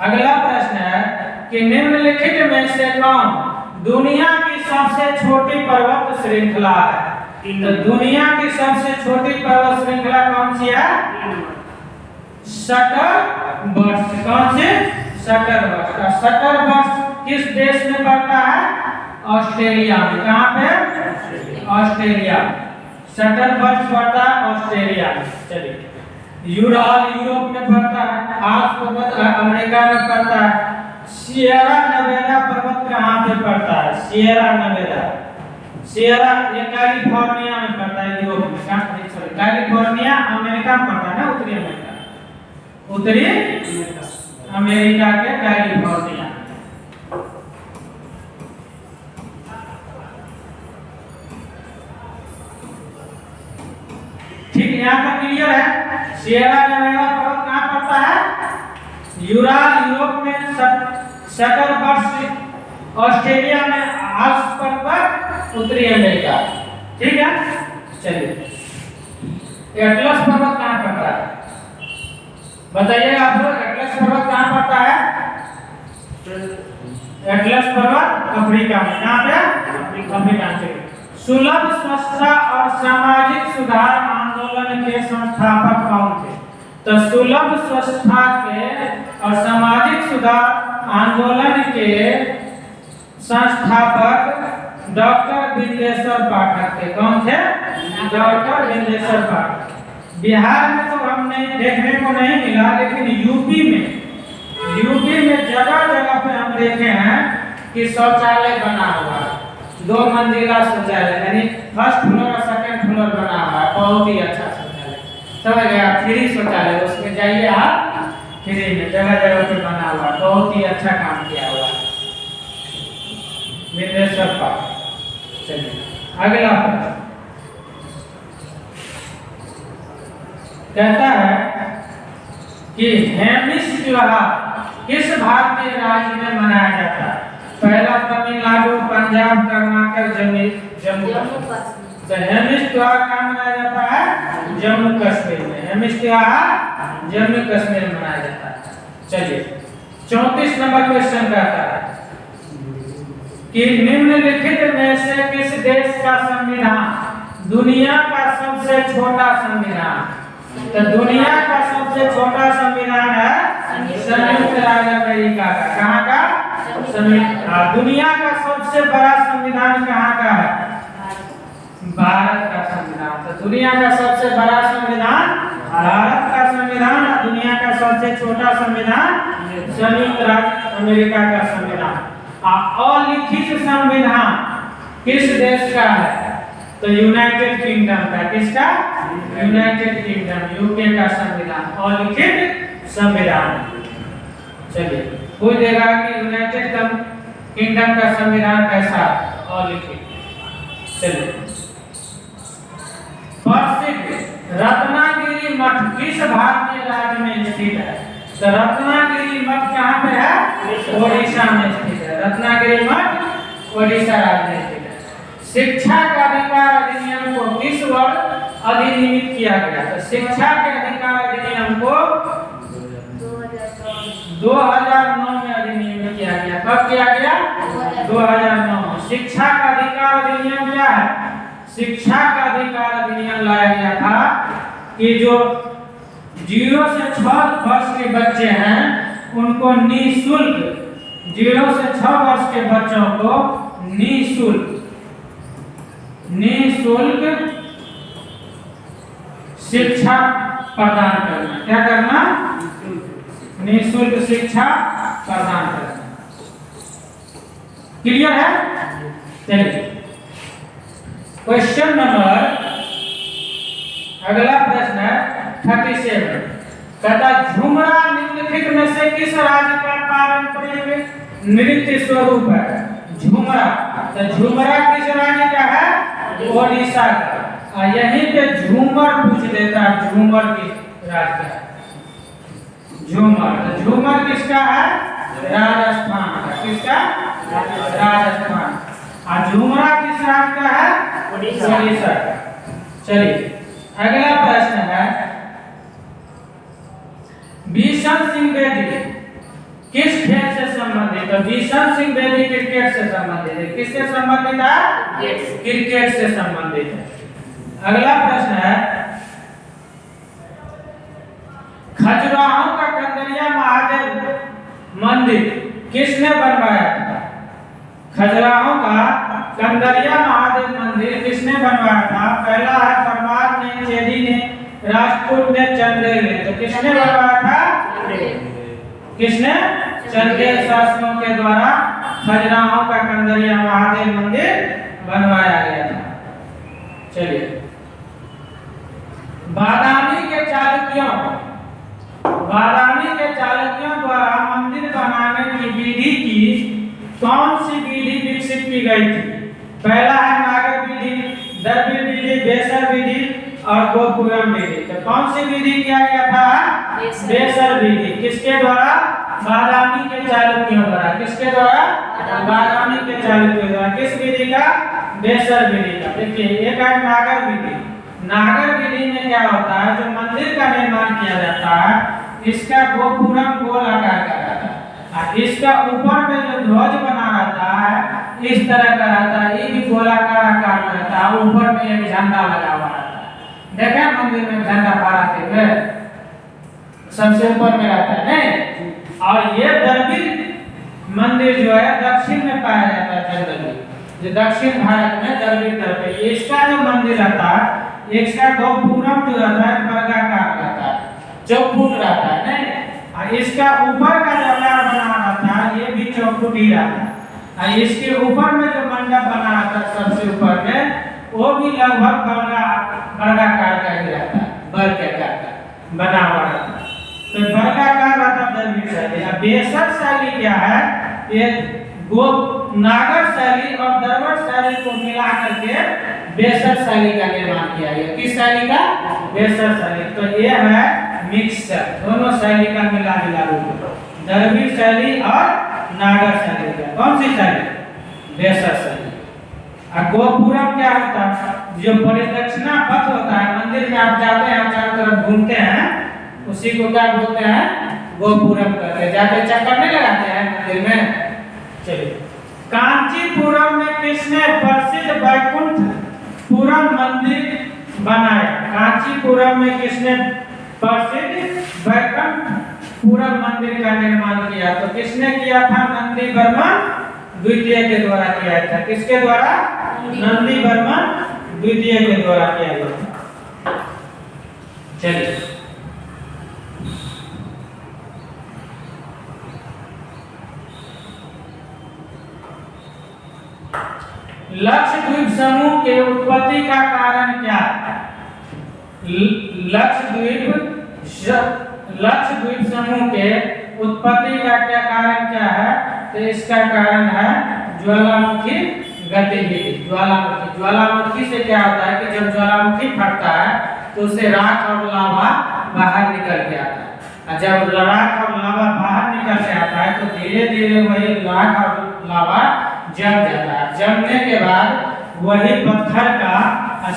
अगला प्रश्न है कि निम्नलिखित में से कौन दुनिया की सबसे छोटी पर्वत श्रृंखला है? तो दुनिया की सबसे छोटी पर्वत श्रृंखला कौन सी है? शटरबर्स्ट। कौन सी? शटरबर्स्ट। शटरबर्स्ट किस देश में पड़ता है? ऑस्ट्रेलिया में। कहाँ पे? ऑस्ट्रेलिया। शटरबर्स्ट पड़ता है ऑस्ट्रेलिया में। चलिए यूरोप में पड़ता है। आल्प्स पर्वत अमेरिका में पड़ता है। सियरा नेवाडा पर्वत कहाँ पे पड़ता है? Sierra Nevada. सियरा ये कैलिफोर्निया में पड़ता है, यूरोप में। सॉरी, कैलिफोर्निया अमेरिका में पड़ता है ना, उत्तरी अमेरिका। उत्तरी अमेरिका के कैलिफोर्निया। ठीक, यहाँ पर क्लियर है। सियरा नेवाडा पर्वत कहाँ पड़ता है? यूरोप में। शटरबर्स्ट ऑस्ट्रेलिया में। आल्प्स पर्वत उत्तरी अमेरिका। ठीक है, चलिए एटलस पर्वत कहाँ पड़ता है? बताइएगा आप लोग, एटलस पर्वत कहाँ पड़ता है? एटलस पर्वत अफ्रीका में। कहाँ पे? अफ्रीका में। सुलभ स्वच्छता और सामाजिक सुधार आंदोलन के संस्थापक कौन थे? तो सुलभ स्वच्छता के और सामाजिक सुधार आंदोलन के संस्थापक डॉक्टर बिंदेश्वर पाठक थे। कौन थे? डॉक्टर बिंदेश्वर पाठक। बिहार में तो हमने देखने को नहीं मिला, लेकिन यूपी में जगह जगह पे हम देखे हैं कि शौचालय बना हुआ है, 2 मंजिला शौचालय, यानी फर्स्ट फ्लोर और सेकंड फ्लोर बना हुआ है। बहुत ही अच्छा शौचालय, समझ गया? फ्री शौचालय, उसमें जाइए आप, फ्री में जगह जगह पे बना हुआ है। बहुत ही अच्छा काम किया हुआ है बिंदेश्वर पाठक। चलिए अगला प्रश्न कहता है कि हेमिस त्योहार किस भारतीय राज्य में मनाया जाता है? पहला तमिलनाडु, पंजाब, कर्नाटक, जम्मू कश्मीर। तो हेमिस त्योहार कहाँ मनाया जाता है? जम्मू कश्मीर में। हेमिस त्योहार जम्मू कश्मीर में मनाया जाता है। चलिए 34 नंबर क्वेश्चन कहता है कि निम्नलिखित में से किस देश का संविधान दुनिया का सबसे छोटा संविधान? तो दुनिया का सबसे छोटा संविधान है संयुक्त राज्य अमेरिका का। कहाँ का? दुनिया का सबसे बड़ा संविधान कहाँ का है? भारत का संविधान। तो दुनिया का सबसे बड़ा संविधान भारत का संविधान और दुनिया का सबसे छोटा संविधान संयुक्त राज्य अमेरिका का संविधान। अलिखित संविधान किस देश का है? तो यूनाइटेड किंगडम का। किसका? यूनाइटेड किंगडम, यूके का संविधान अलिखित संविधान। चलिए पूछ देगा कि यूनाइटेड किंगडम का संविधान कैसा? अलिखित। चलिए प्रसिद्ध रत्नागिरी मठ किस भारतीय राज्य में स्थित है? तो रत्नागिरी मठ कहाँ पे है? ओडिशा में स्थित है। रत्नागिरी मठ ओडिशा राज्य में स्थित है। शिक्षा का अधिकार अधिनियम को किस वर्ष अधिनियमित किया गया? तो शिक्षा के अधिकार अधिनियम को 2009 में अधिनियमित किया गया। कब किया गया? 2009 में। शिक्षा का अधिकार अधिनियम क्या है? शिक्षा का अधिकार अधिनियम लाया गया था कि जो 0 से 6 वर्ष के बच्चे हैं उनको निःशुल्क, 0 से 6 वर्ष के बच्चों को निःशुल्क शिक्षा प्रदान करना। क्या करना? निःशुल्क शिक्षा प्रदान करना। क्लियर है? चलिए क्वेश्चन नंबर, अगला प्रश्न है 37। कहता झुमरा निम्नलिखित में से किस राज्य का पारंपरिक नृत्य स्वरूप है? झुमरा। तो झुमरा किस राज्य का है? ओडिशा का। यहीं पे झूमर पूछ देता है, झूमर किस राज्य का है? झूमर। तो झूमर किसका है? राजस्थान का। किसका? राजस्थान। और झुमरा किस राज्य का है? ओडिशा का। चलिए अगला प्रश्न है बिशन सिंह बेदी किस खेल से संबंधित है? बिशन सिंह बेदी क्रिकेट से संबंधित है। किससे संबंधित है? क्रिकेट से संबंधित है। अगला प्रश्न है खजुराहो का कंदरिया महादेव मंदिर किसने बनवाया था? खजुराहो का कंदरिया महादेव मंदिर किसने बनवाया था? पहला है परमार ने, चेदी ने, राजपूत ने, चंदेल ने। तो किसने बनवाया था? किसने? चंदेल शासकों के द्वारा खजुराहो का कंदरिया महादेव मंदिर बनवाया गया था। चलिए बादामी के चालुक्यों द्वारा मंदिर बनाने की विधि की कौन सी विधि विकसित की गई थी? पहला है नागर विधि, द्रविड़ विधि, बेसर विधि और गोपुरम विधि। तो कौन सी विधि किया गया था? बेसर विधि। किसके द्वारा? बादामी के चालुक्यों द्वारा। किसके द्वारा? बादामी के चालुक्यों द्वारा। किस विधि का? बेसर विधि का। देखिए एक है नागर विधि। नागर विधि में क्या होता है, जो मंदिर का निर्माण किया जाता है इसका गोपुरम गोल आकार का रहता है, और इसका ऊपर में जो ध्वज बना रहता है इस तरह का रहता है, ये भी गोलाकार आकार में रहता है, ऊपर में एक झंडा लगा हुआ रहता है। देखा मंदिर में झंडा फहराते हुए सबसे ऊपर में रहता है नहीं। और ये द्रविड़ मंदिर जो है दक्षिण में पाया जाता है, जनरली जो दक्षिण भारत में द्रविड़ तरफ है। इसका जो मंदिर रहता है इसका गोपुरम जो रहता है वर्गाकार रहता है, चौफुट रहता है नहीं। और इसका ऊपर का जो आकार बना रहता है ये भी चौफुट ही रहता है, और इसके ऊपर में जो मंडप बना रहता है सबसे ऊपर में वो भी लगभग वर्गाकार का ही रहता है, वर्गाकार का बना हुआ रहता है। तो वर्गाकार रहता है द्रविड़ शैली। अब बेसर शैली क्या है, ये नागर शैली और द्रविड़ शैली को मिला करके बेसर शैली का निर्माण किया गया। किस शैली का? बेसर शैली। तो ये है मिक्सचर, दोनों शैली का मिला जुला रूप, द्रविड़ शैली और नागर शैली का। कौन सी शैली? बेसर शैली। और गोपुरम क्या होता है, जो परिदक्षिणा पथ होता है, मंदिर में आप जाते हैं चारों तरफ घूमते हैं उसी को क्या बोलते हैं? गोपुरम कहते हैं। जाते चक्कर नहीं लगाते हैं मंदिर में। चलिए, कांचीपुरम में किसने प्रसिद्ध वैकुंठपुरम मंदिर बनाया? कांचीपुरम में किसने प्रसिद्ध वैकुंठपुरम मंदिर का निर्माण किया? तो किसने किया था? नंदी वर्मन द्वितीय के द्वारा किया था। किसके द्वारा? नंदी वर्मन द्वितीय के द्वारा किया गया। चलिए, लक्षद्वीप समूह के उत्पत्ति का कारण क्या है? लक्षद्वीप समूह के उत्पत्ति का क्या कारण क्या है? तो इसका कारण है ज्वालामुखी गतिविधि। ज्वालामुखी से क्या होता है कि जब ज्वालामुखी फटता है तो उससे राख और लावा बाहर निकल के आता है, और जब राख और लावा बाहर निकल के आता है तो धीरे धीरे वही राख और लावा जम जाता है। जमने के बाद वही पत्थर का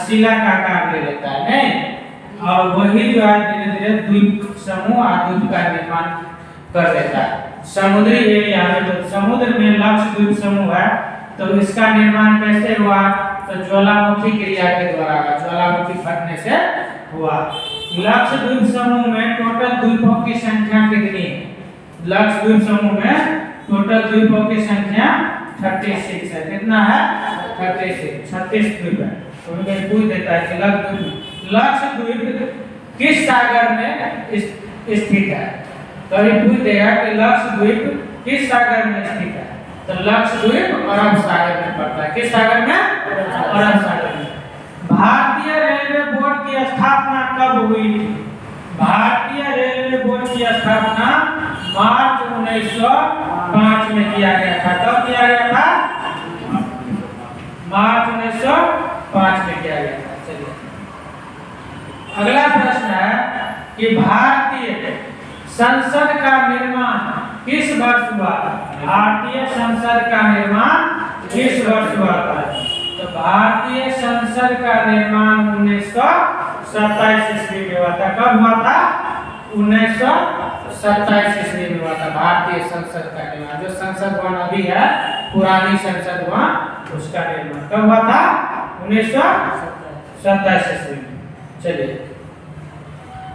शिला का आकार ले लेता है नहीं, और वही जो है धीरे धीरे द्वीप समूह द्वीप का निर्माण कर देता है। समुद्री एरिया में जो समुद्र में लक्षद्वीप समूह है तो इसका निर्माण कैसे हुआ? तो ज्वालामुखी क्रिया के द्वारा, ज्वालामुखी फटने से हुआ। लक्षद्वीप समूह में टोटल द्वीपों की संख्या कितनी है? लक्षद्वीप समूह में टोटल द्वीपों की संख्या 36 है। कितना है? 36 द्वीप है। तो उनको पूछ देता है कि लक्षद्वीप किस सागर में स्थित है? तो ये पूछ देगा कि लक्षद्वीप किस सागर में स्थित है? तो लक्षद्वीप अरब सागर में पड़ता है। किस सागर में? अरब सागर में। भारतीय रेलवे बोर्ड की स्थापना कब हुई थी? भारतीय रेलवे बोर्ड की स्थापना मार्च 1905 में किया गया था। कब किया गया था? मार्च 1905 में किया गया था। चलिए, अगला प्रश्न है कि भारतीय संसद का निर्माण किस वर्ष हुआ? भारतीय संसद का निर्माण किस वर्ष हुआ था? तो भारतीय संसद का निर्माण 1927 ईस्वी में हुआ था। कब हुआ था? 1927 ईस्वी में हुआ था भारतीय संसद का निर्माण। जो संसद भवन अभी है, पुरानी संसद भवन, उसका निर्माण कब हुआ था? 1927 ईस्वी में। चलिए,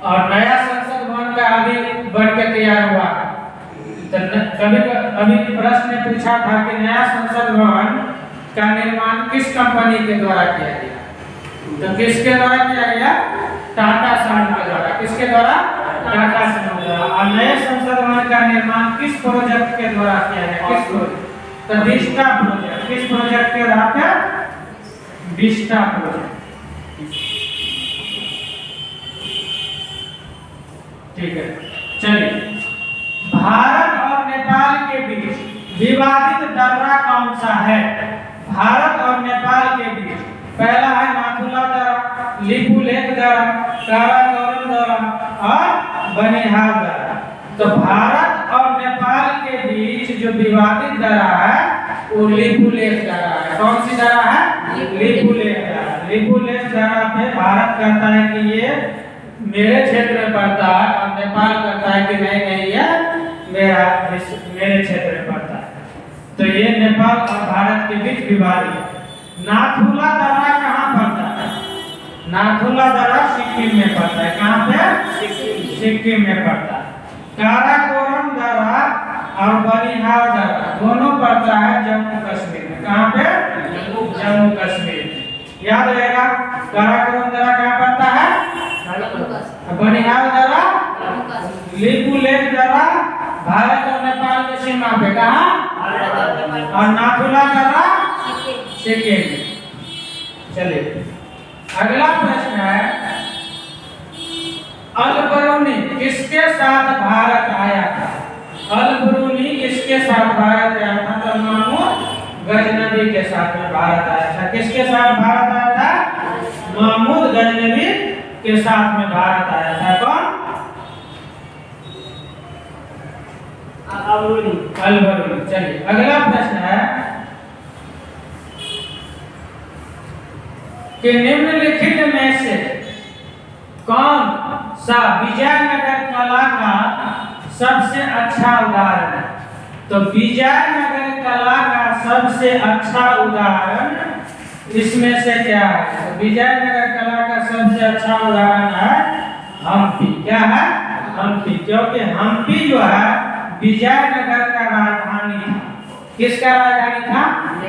और नया संसद भवन का अभी बन के तैयार हुआ। तो कभी अभी प्रश्न ने पूछा था कि नया संसद भवन का निर्माण किस कंपनी के द्वारा किया गया? तो किसके द्वारा किया गया? टाटा समूह के द्वारा। किसके द्वारा? टाटा समूह के द्वारा। और नए संसद भवन का निर्माण किस प्रोजेक्ट के द्वारा किया गया? किस प्रोजेक्ट? तो विस्टा प्रोजेक्ट। किस प्रोजेक्ट के द्वारा किया? Vista project. ठीक है, चलिए, भारत और नेपाल के बीच विवादित दर्रा कौन सा है? भारत और नेपाल के बीच पहला है नाथुला दर्रा, लिपुलेख दर्रा, काराकोरम दर्रा और बनिहाल दर्रा। तो भारत और नेपाल के बीच जो विवादित दर्रा है वो लिपुलेख दर्रा है। कौन सी दर्रा है? लिपुलेख दर्रा। लिपुलेख धारा पे भारत कहता है कि ये मेरे क्षेत्र में पड़ता है और नेपाल कहता है कि नहीं नहीं ये मेरे क्षेत्र में पड़ता है। तो ये नेपाल और भारत के बीच विवाद है। नाथुला दर्रा कहाँ पड़ता है? नाथुला दर्रा सिक्किम में पड़ता है। कहाँ पे? सिक्किम में पड़ता है। काराकोरम दर्रा और बनिहाल दर्रा दोनों पड़ता है जम्मू कश्मीर में। कहाँ पे? जम्मू कश्मीर। याद रहेगा काराकोरम दर्रा कहाँ पड़ता है? बनिहाल दर्रा लिपुलेख दर्रा भारत और नेपाल की सीमा पे। कहाँ? और नाथुला दर्रा सिक्किम। चलिए अगला प्रश्न है, अल-बरूनी किसके साथ भारत आया था? अल-बरूनी किसके साथ भारत आया था? तो महमूद गजनवी के साथ में भारत आया था। किसके साथ भारत आया था? महमूद गजनवी के साथ में भारत आया था। कौन? अल-बरूनी। चलिए अगला प्रश्न है कि निम्नलिखित में से कौन सा विजयनगर कला का सबसे अच्छा उदाहरण है? तो विजयनगर कला का सबसे अच्छा उदाहरण इसमें से क्या है? तो विजयनगर कला का सबसे अच्छा उदाहरण है हम्पी। क्या है? हम्पी। क्योंकि हम्पी जो है विजयनगर का राजधानी था। किसका राजधानी था?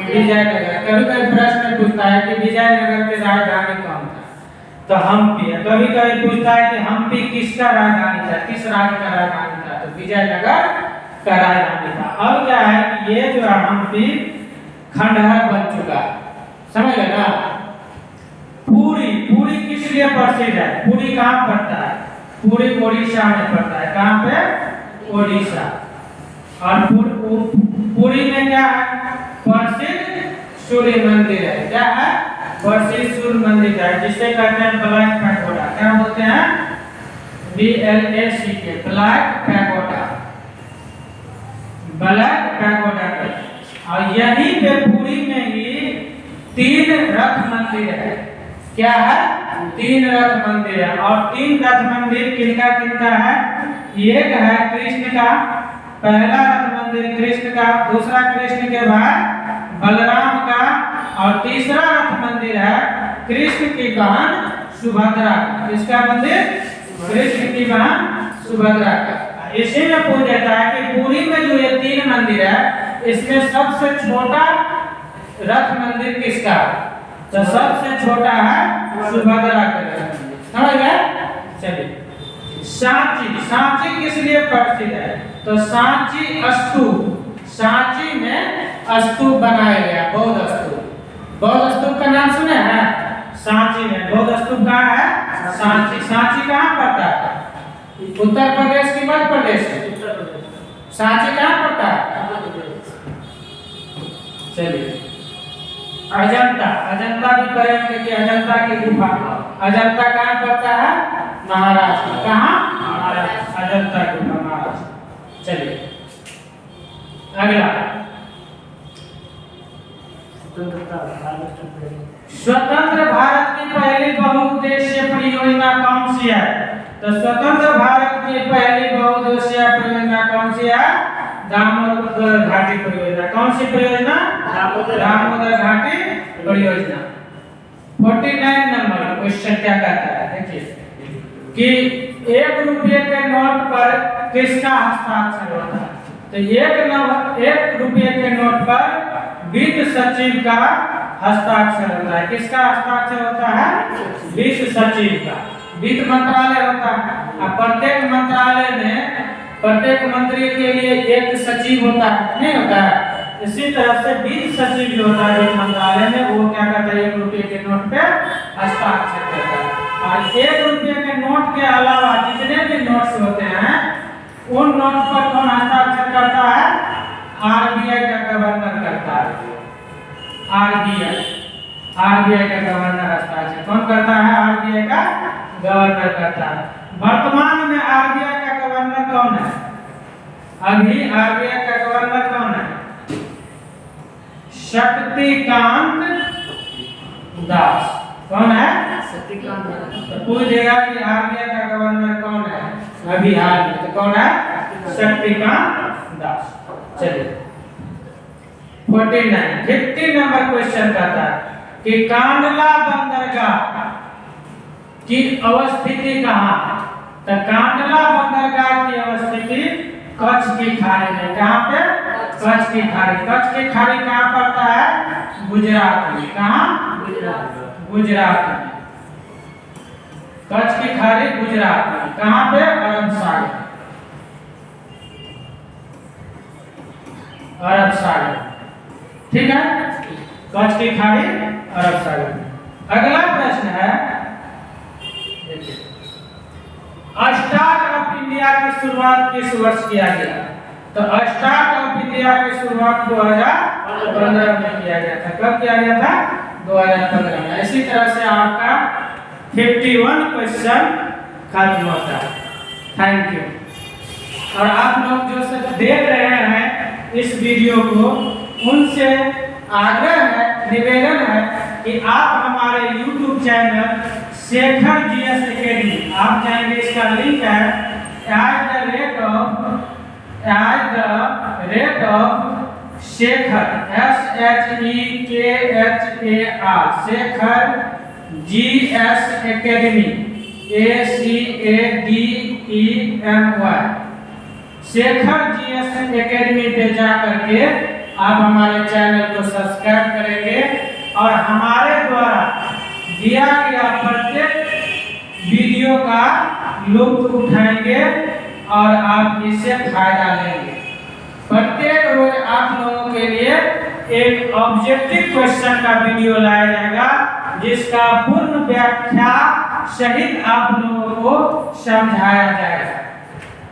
विजयनगर। कभी कभी प्रश्न पूछता है कि विजयनगर की राजधानी कौन था? तो हम्पी है। कभी कभी पूछता है कि हम्पी किसका राजधानी था? किस राज्य का राजधानी था? तो विजयनगर का राजधानी था। अब क्या है कि ये जो है हम्पी खंडहर बन चुका है। समझ गए ना? पुरी किस लिए प्रसिद्ध है? पुरी कहाँ पड़ता है? पुरी ओडिशा में पड़ता है। कहाँ पे? ओडिशा। और पुरी में क्या है? प्रसिद्ध सूर्य मंदिर है। क्या है? प्रसिद्ध सूर्य मंदिर है जिसे कहते हैं ब्लैक पैगोडा। क्या बोलते हैं? BLACK black pagoda. Black pagoda. और यहीं पे पुरी में ही 3 रथ मंदिर है। क्या है? 3 रथ मंदिर है। और 3 रथ मंदिर किनका किनका है? एक है कृष्ण का, पहला रथ मंदिर कृष्ण का, दूसरा कृष्ण के बाद बलराम का, और तीसरा रथ मंदिर है कृष्ण की बहन सुभद्रा का। किसका मंदिर? कृष्ण की बहन सुभद्रा का। इसी में पूछ देता है कि पुरी में जो ये 3 मंदिर है इसमें सबसे छोटा रथ मंदिर किसका है? तो सबसे छोटा है सुभद्रा का रथ मंदिर। समझ गए? चलिए सांची किस लिए प्रसिद्ध है? तो सांची स्तूप। सांची में स्तूप बनाया गया, बौद्ध स्तूप। बौद्ध स्तूप का नाम सुने हैं? सांची में बौद्ध स्तूप कहाँ है? सांची। सांची कहाँ पड़ता है? उत्तर प्रदेश की मध्य प्रदेश? सांची कहाँ पड़ता है? चलिए अजंता भी करेंगे कि अजंता की गुफा। अजंता कहाँ पड़ता है? महाराष्ट्र। कहाँ? महाराष्ट्र। अजंता गुफा महाराष्ट्र। चलिए अगला, स्वतंत्र भारत की पहली बहुउद्देशीय परियोजना कौन सी है? तो स्वतंत्र भारत की पहली बहुउद्देशीय परियोजना कौन सी है? दामोदर घाटी परियोजना। कौन सी परियोजना? दामोदर घाटी परियोजना। 49 नंबर क्वेश्चन क्या कहता है? देखिए कि 1 रुपये के नोट पर किसका हस्ताक्षर होता है? तो 1 रुपये के नोट पर वित्त सचिव का हस्ताक्षर होता है। किसका हस्ताक्षर होता है? वित्त सचिव का। वित्त मंत्रालय होता है और प्रत्येक मंत्रालय में प्रत्येक मंत्री के लिए एक सचिव होता है, नहीं होता है? इसी तरह से वित्त सचिव जो होता है वित्त मंत्रालय में वो क्या करता है? 1 रुपये के नोट पे हस्ताक्षर करता है। और 1 रुपये के नोट के अलावा जितने भी नोट्स होते हैं उन नोट पर कौन हस्ताक्षर करता है? RBI का गवर्नर करता है। RBI का गवर्नर हस्ताक्षर कौन करता है? RBI का गवर्नर करता है। वर्तमान में RBI का गवर्नर कौन है? अभी RBI का गवर्नर कौन है? शक्तिकांत दास। कौन है? शक्तिकांत तो पूछेगा कि आर्मी का गवर्नर कौन है अभी हाल में, तो कौन है? शक्तिकांत दास। चलिए 50 नंबर क्वेश्चन कहता है कि कांडला बंदरगाह की अवस्थिति कहाँ है? तो कांडला बंदरगाह की अवस्थिति कच्छ की खाड़ी में। कहाँ पे? कच्छ की खाड़ी। कच्छ की खाड़ी कहाँ पड़ता है? गुजरात में। कहाँ? गुजरात में। कच्छ की खाड़ी गुजरात में। कहाँ पे? अरब सागर। अरब सागर, ठीक है। कच्छ की खाड़ी अरब सागर में। अगला प्रश्न है, देखिए, स्टार्ट ऑफ इंडिया की शुरुआत किस वर्ष किया गया? तो स्टार्ट ऑफ इंडिया की शुरुआत 2015 में किया गया था। कब किया गया था? 2015 में। इसी तरह से आपका 51 क्वेश्चन खत्म होता है। Thank you. और आप लोग जो सब देख रहे हैं इस वीडियो को, उनसे आग्रह है, निवेदन है कि आप हमारे YouTube channel Shekhar GS academy, आप जाएंगे, इसका लिंक है at the rate of Shekhar SHEKHAR Shekhar GS academy ACADEMY Shekhar GS academy पे जा करके आप हमारे चैनल को सब्सक्राइब करेंगे और हमारे द्वारा दिया गया प्रत्येक वीडियो का लुत्फ उठाएंगे और आप इससे फायदा लेंगे। प्रत्येक रोज आप लोगों के लिए एक ऑब्जेक्टिव क्वेश्चन का वीडियो लाया जाएगा, जिसका पूर्ण व्याख्या सहित आप लोगों को समझाया जाएगा।